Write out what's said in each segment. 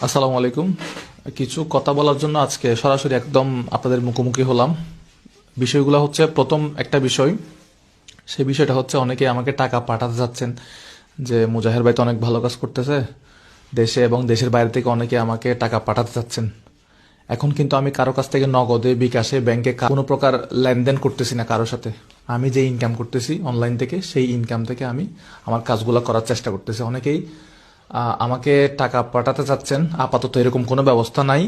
আসসালামু আলাইকুম। কিছু কথা বলার জন্য আজকে সরাসরি একদম আপনাদের মুখোমুখি হলাম। বিষয়গুলো হচ্ছে, প্রথম একটা বিষয়, সেই বিষয়টা হচ্ছে অনেকে আমাকে টাকা পাঠাতে যাচ্ছেন যে মুজাহের ভাই তো অনেক ভালো কাজ করতেছে, দেশে এবং দেশের বাইরে থেকে অনেকে আমাকে টাকা পাঠাতে চাচ্ছেন। এখন কিন্তু আমি কারো কাছ থেকে নগদে, বিকাশে, ব্যাংকে কোনো প্রকার লেনদেন করতেছি না কারোর সাথে। আমি যে ইনকাম করতেছি অনলাইন থেকে, সেই ইনকাম থেকে আমি আমার কাজগুলো করার চেষ্টা করতেছি। অনেকেই আমাকে টাকা পাঠাতে চাচ্ছেন, আপাতত এরকম কোনো ব্যবস্থা নাই।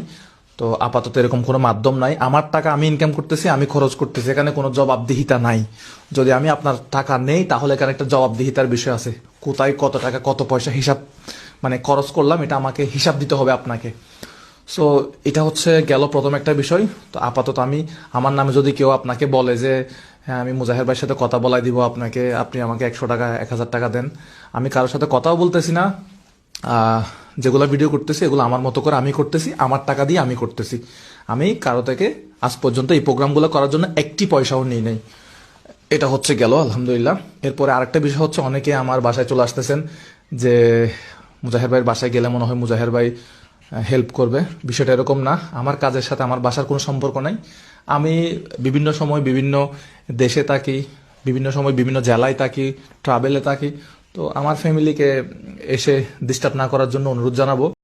তো আপাতত এরকম কোনো মাধ্যম নাই। আমার টাকা আমি ইনকাম করতেছি, আমি খরচ করতেছি, এখানে কোনো জবাবদিহিতা নাই। যদি আমি আপনার টাকা নেই, তাহলে এখানে একটা জবাবদিহিতার বিষয় আছে। কোথায় কত টাকা, কত পয়সা হিসাব, মানে খরচ করলাম, এটা আমাকে হিসাব দিতে হবে আপনাকে। সো এটা হচ্ছে গেল প্রথম একটা বিষয়। তো আপাতত আমি, আমার নামে যদি কেউ আপনাকে বলে যে হ্যাঁ আমি মুজাহের ভাইয়ের সাথে কথা বলাই দিব আপনাকে, আপনি আমাকে 100 টাকা, 1000 টাকা দেন, আমি কারোর সাথে কথাও বলতেছি না। যেগুলো ভিডিও করতেছি এগুলো আমার মতো করে আমি করতেছি, আমার টাকা দিয়ে আমি করতেছি। আমি কারো থেকে আজ পর্যন্ত এই প্রোগ্রামগুলো করার জন্য একটি পয়সাও নিই নাই। এটা হচ্ছে গেল, আলহামদুলিল্লাহ। এরপরে আরেকটা বিষয় হচ্ছে, অনেকে আমার বাসায় চলে আসতেছেন যে মুজাহের ভাইয়ের বাসায় গেলে মনে হয় মুজাহের ভাই হেল্প করবে। বিষয়টা এরকম না। আমার কাজের সাথে আমার বাসার কোনো সম্পর্ক নাই। আমি বিভিন্ন সময় বিভিন্ন দেশে থাকি, বিভিন্ন সময় বিভিন্ন জেলায় থাকি, ট্রাভেলে থাকি। তো আমার ফ্যামিলিকে এসে ডিস্টার্ব না করার জন্য অনুরোধ জানাবো।